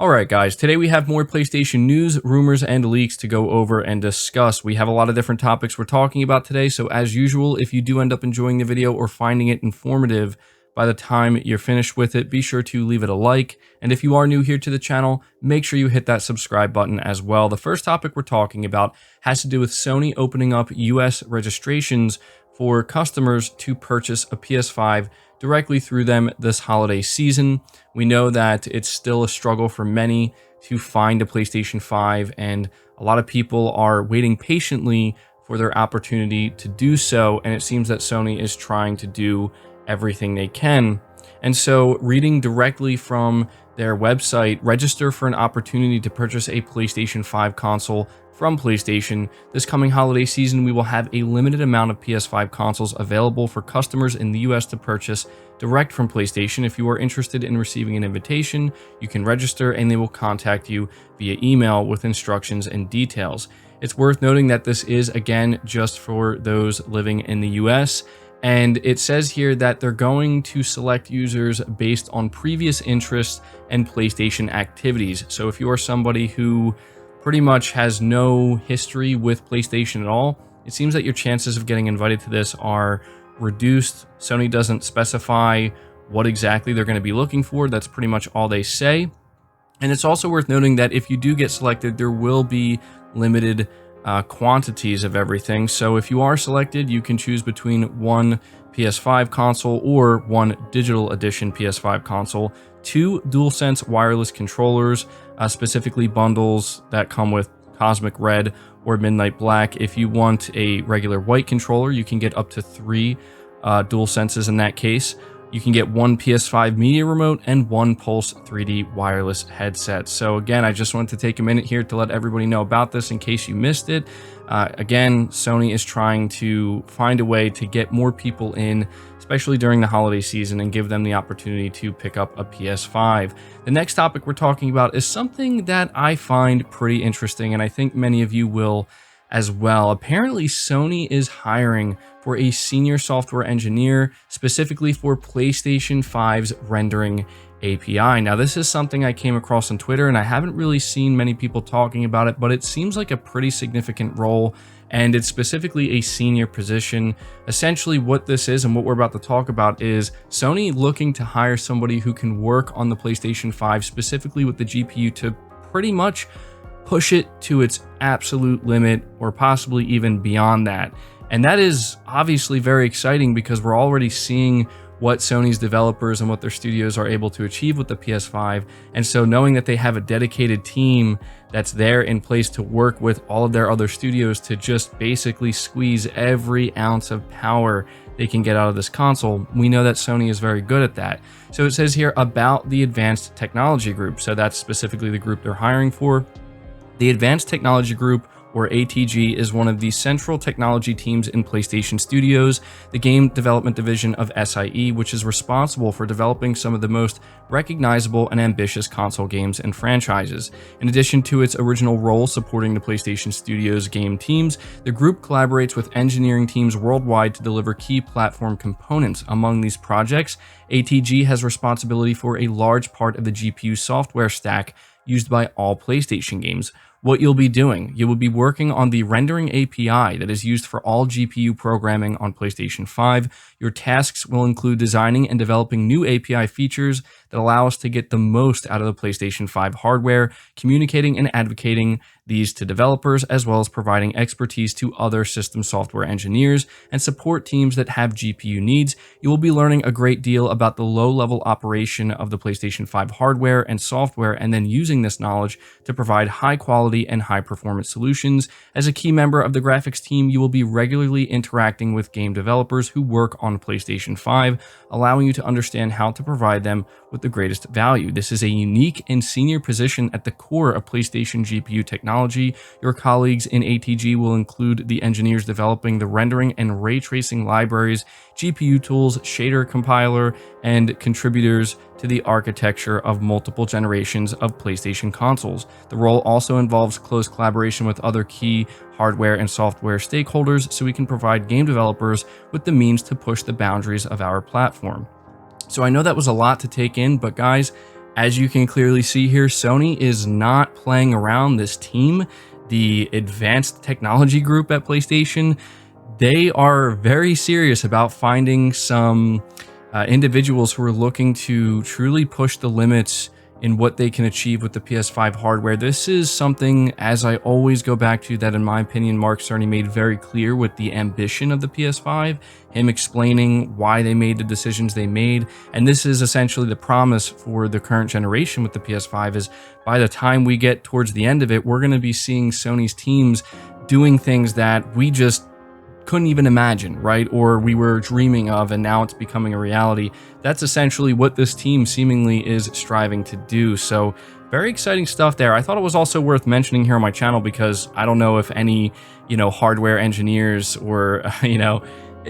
Alright guys, today we have more PlayStation news, rumors, and leaks to go over and discuss. We have a lot of different topics we're talking about today, so as usual, if you do end up enjoying the video or finding it informative by the time you're finished with it, be sure to leave it a like. And if you are new here to the channel, make sure you hit that subscribe button as well. The first topic we're talking about has to do with Sony opening up US registrations for customers to purchase a PS5 directly through them this holiday season. We know that it's still a struggle for many to find a PlayStation 5, and a lot of people are waiting patiently for their opportunity to do so, and it seems that Sony is trying to do everything they can. And so, reading directly from their website, register for an opportunity to purchase a PlayStation 5 console from PlayStation. This coming holiday season, we will have a limited amount of PS5 consoles available for customers in the US to purchase direct from PlayStation. If you are interested in receiving an invitation, you can register and they will contact you via email with instructions and details. It's worth noting that this is, again, just for those living in the US. And it says here that they're going to select users based on previous interests and PlayStation activities. So if you are somebody who pretty much has no history with PlayStation at all, it seems that your chances of getting invited to this are reduced. Sony doesn't specify what exactly they're going to be looking for. That's pretty much all they say. And it's also worth noting that if you do get selected, there will be limited quantities of everything. So if you are selected, you can choose between one PS5 console or one digital edition PS5 console, two DualSense wireless controllers, specifically bundles that come with Cosmic Red or Midnight Black. If you want a regular white controller, you can get up to three DualSenses in that case. You can get one PS5 media remote and one Pulse 3D wireless headset. So again, I just wanted to take a minute here to let everybody know about this in case you missed it. Again, Sony is trying to find a way to get more people in, especially during the holiday season, and give them the opportunity to pick up a PS5. The next topic we're talking about is something that I find pretty interesting, and I think many of you will as well. Apparently, Sony is hiring for a senior software engineer specifically for PlayStation 5's rendering API. Now, this is something I came across on Twitter, and I haven't really seen many people talking about it, but it seems like a pretty significant role, and it's specifically a senior position. Essentially, what this is and what we're about to talk about is Sony looking to hire somebody who can work on the PlayStation 5, specifically with the GPU, to pretty much push it to its absolute limit or possibly even beyond that. And that is obviously very exciting because we're already seeing what Sony's developers and what their studios are able to achieve with the PS5. And so knowing that they have a dedicated team that's there in place to work with all of their other studios to just basically squeeze every ounce of power they can get out of this console, we know that Sony is very good at that. So it says here about the Advanced Technology Group. So that's specifically the group they're hiring for. The Advanced Technology Group, or ATG, is one of the central technology teams in PlayStation Studios, the game development division of SIE, which is responsible for developing some of the most recognizable and ambitious console games and franchises. In addition to its original role supporting the PlayStation Studios game teams, the group collaborates with engineering teams worldwide to deliver key platform components. Among these projects, ATG has responsibility for a large part of the GPU software stack used by all PlayStation games. What you'll be doing, you will be working on the rendering API that is used for all GPU programming on PlayStation 5. Your tasks will include designing and developing new API features that allow us to get the most out of the PlayStation 5 hardware, communicating and advocating these to developers, as well as providing expertise to other system software engineers and support teams that have GPU needs. You will be learning a great deal about the low-level operation of the PlayStation 5 hardware and software, and then using this knowledge to provide high-quality and high-performance solutions. As a key member of the graphics team, you will be regularly interacting with game developers who work on PlayStation 5, allowing you to understand how to provide them with the greatest value. This is a unique and senior position at the core of PlayStation GPU technology. Your colleagues in ATG will include the engineers developing the rendering and ray tracing libraries, GPU tools, shader compiler, and contributors to the architecture of multiple generations of PlayStation consoles. The role also involves close collaboration with other key hardware and software stakeholders so we can provide game developers with the means to push the boundaries of our platform. So I know that was a lot to take in, but guys, As you can clearly see here, Sony is not playing around. This team, the advanced technology group at PlayStation, they are very serious about finding some individuals who are looking to truly push the limits in what they can achieve with the PS5 hardware. This is something, as I always go back to, that in my opinion, Mark Cerny made very clear with the ambition of the PS5, him explaining why they made the decisions they made. And this is essentially the promise for the current generation with the PS5, is by the time we get towards the end of it, we're going to be seeing Sony's teams doing things that we just couldn't even imagine, right? Or we were dreaming of, and now it's becoming a reality. That's essentially what this team seemingly is striving to do. So very exciting stuff there. I thought it was also worth mentioning here on my channel because I don't know if any, hardware engineers or,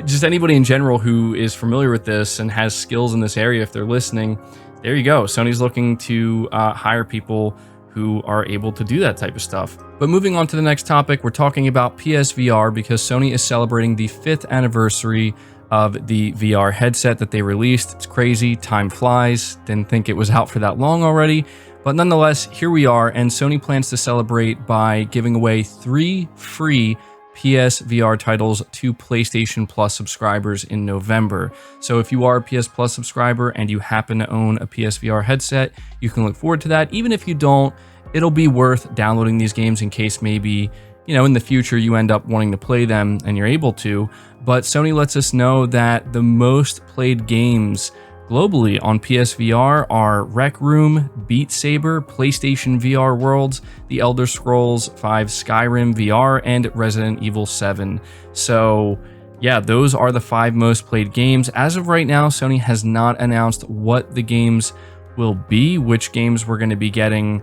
just anybody in general who is familiar with this and has skills in this area, if they're listening, there you go. Sony's looking to hire people who are able to do that type of stuff. But moving on to the next topic, we're talking about PSVR because Sony is celebrating the 5th anniversary of the VR headset that they released. It's crazy, time flies. Didn't think it was out for that long already. But nonetheless, here we are, and Sony plans to celebrate by giving away 3 free PSVR titles to PlayStation Plus subscribers in November. So if you are a PS Plus subscriber and you happen to own a PSVR headset, you can look forward to that. Even if you don't, it'll be worth downloading these games in case maybe, in the future you end up wanting to play them and you're able to. But Sony lets us know that the most played games globally on PSVR are Rec Room, Beat Saber, PlayStation VR Worlds, The Elder Scrolls V Skyrim VR, and Resident Evil 7. So yeah, those are the 5 most played games. As of right now, Sony has not announced what the games will be, which games we're going to be getting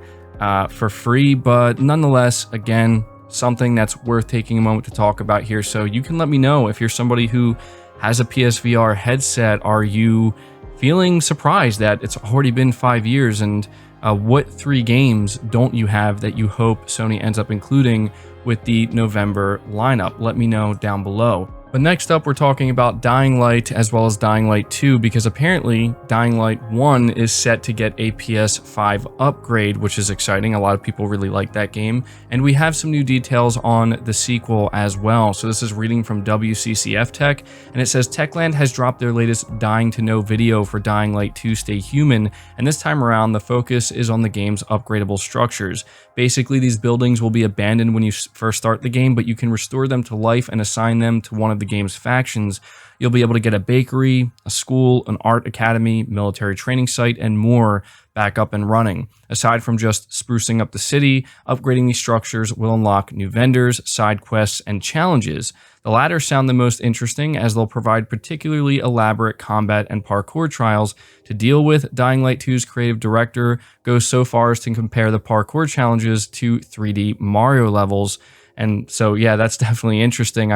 for free, but nonetheless, again, something that's worth taking a moment to talk about here. So you can let me know if you're somebody who has a PSVR headset. Are you feeling surprised that it's already been 5 years, and what 3 games don't you have that you hope Sony ends up including with the November lineup? Let me know down below. But next up, we're talking about Dying Light as well as Dying Light 2, because apparently Dying Light 1 is set to get a PS5 upgrade, which is exciting. A lot of people really like that game. And we have some new details on the sequel as well. So this is reading from WCCF Tech, and it says Techland has dropped their latest Dying to Know video for Dying Light 2 Stay Human, and this time around the focus is on the game's upgradable structures. Basically, these buildings will be abandoned when you first start the game, but you can restore them to life and assign them to one of the game's factions. You'll be able to get a bakery, a school, an art academy, military training site, and more back up and running. Aside from just sprucing up the city, upgrading these structures will unlock new vendors, side quests, and challenges. The latter sound the most interesting, as they'll provide particularly elaborate combat and parkour trials to deal with. Dying Light 2's creative director goes so far as to compare the parkour challenges to 3D Mario levels. And so, yeah, that's definitely interesting.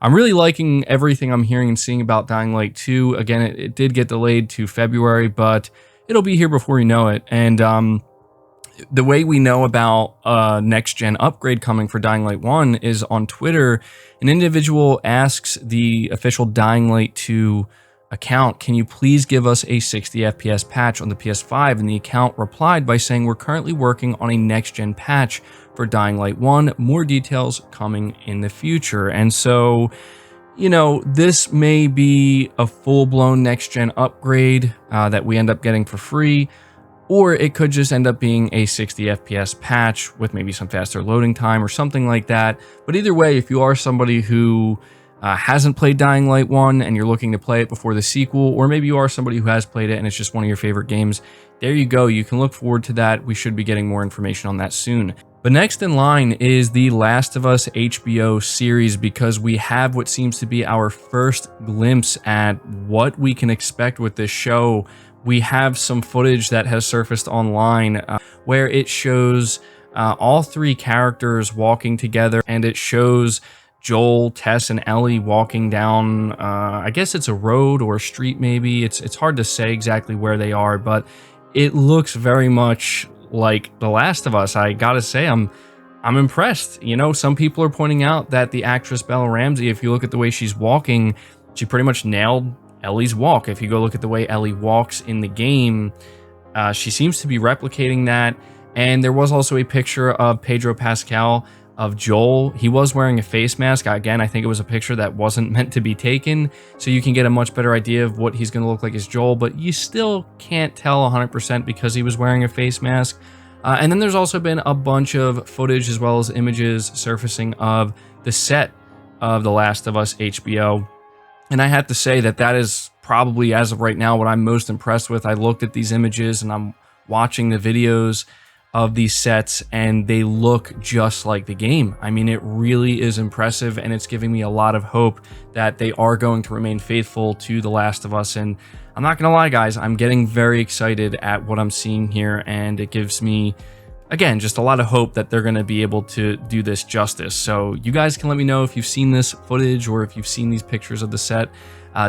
I'm really liking everything I'm hearing and seeing about Dying Light 2. Again, it did get delayed to February, but it'll be here before you know it. And the way we know about a next-gen upgrade coming for Dying Light 1 is on Twitter. An individual asks the official Dying Light 2 account, can you please give us a 60 FPS patch on the PS5? And the account replied by saying, we're currently working on a next-gen patch for Dying Light 1. More details coming in the future. And so, this may be a full-blown next-gen upgrade that we end up getting for free, or it could just end up being a 60 FPS patch with maybe some faster loading time or something like that. But either way, if you are somebody who hasn't played Dying Light 1 and you're looking to play it before the sequel, or maybe you are somebody who has played it and it's just one of your favorite games, there you go. You can look forward to that. We should be getting more information on that soon. But next in line is the Last of Us HBO series, because we have what seems to be our first glimpse at what we can expect with this show. We have some footage that has surfaced online where it shows all 3 characters walking together, and it shows Joel, Tess, and Ellie walking down, I guess it's a road or a street maybe. It's hard to say exactly where they are, but it looks very much like The Last of Us. I gotta say, I'm impressed. Some people are pointing out that the actress Bella Ramsey, if you look at the way she's walking, she pretty much nailed Ellie's walk. If you go look at the way Ellie walks in the game, She seems to be replicating that. And there was also a picture of Pedro Pascal of Joel. He was wearing a face mask. Again, I think it was a picture that wasn't meant to be taken, so you can get a much better idea of what he's going to look like as Joel, but you still can't tell 100% because he was wearing a face mask. And then there's also been a bunch of footage as well as images surfacing of the set of The Last of Us HBO. And I have to say that that is probably, as of right now, what I'm most impressed with. I looked at these images and I'm watching the videos of these sets and they look just like the game. I mean, it really is impressive, and it's giving me a lot of hope that they are going to remain faithful to The Last of Us. And I'm not gonna lie, guys, I'm getting very excited at what I'm seeing here, and it gives me, again, just a lot of hope that they're going to be able to do this justice. So you guys can let me know if you've seen this footage or if you've seen these pictures of the set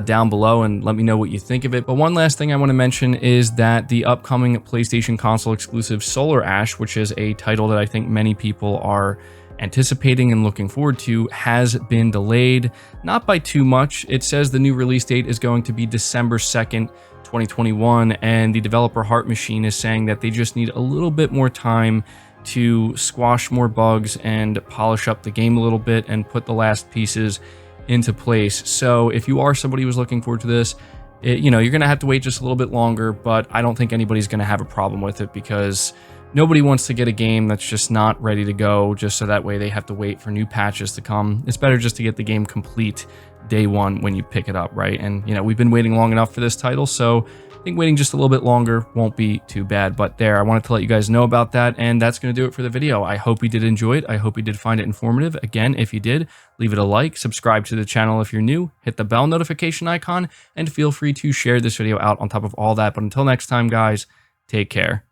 down below, and let me know what you think of it. But one last thing I want to mention is that the upcoming PlayStation console exclusive Solar Ash, which is a title that I think many people are anticipating and looking forward to, has been delayed, not by too much. It says the new release date is going to be December 2nd, 2021, and the developer Heart Machine is saying that they just need a little bit more time to squash more bugs and polish up the game a little bit and put the last pieces into place. So if you are somebody who's looking forward to this, you're going to have to wait just a little bit longer, but I don't think anybody's going to have a problem with it, because nobody wants to get a game that's just not ready to go just so that way they have to wait for new patches to come. It's better just to get the game complete day one when you pick it up, right? And we've been waiting long enough for this title, so I think waiting just a little bit longer won't be too bad. But there, I wanted to let you guys know about that, and that's going to do it for the video. I hope you did enjoy it. I hope you did find it informative. Again, if you did, leave it a like, subscribe to the channel if you're new, hit the bell notification icon, and feel free to share this video out on top of all that. But until next time, guys, take care.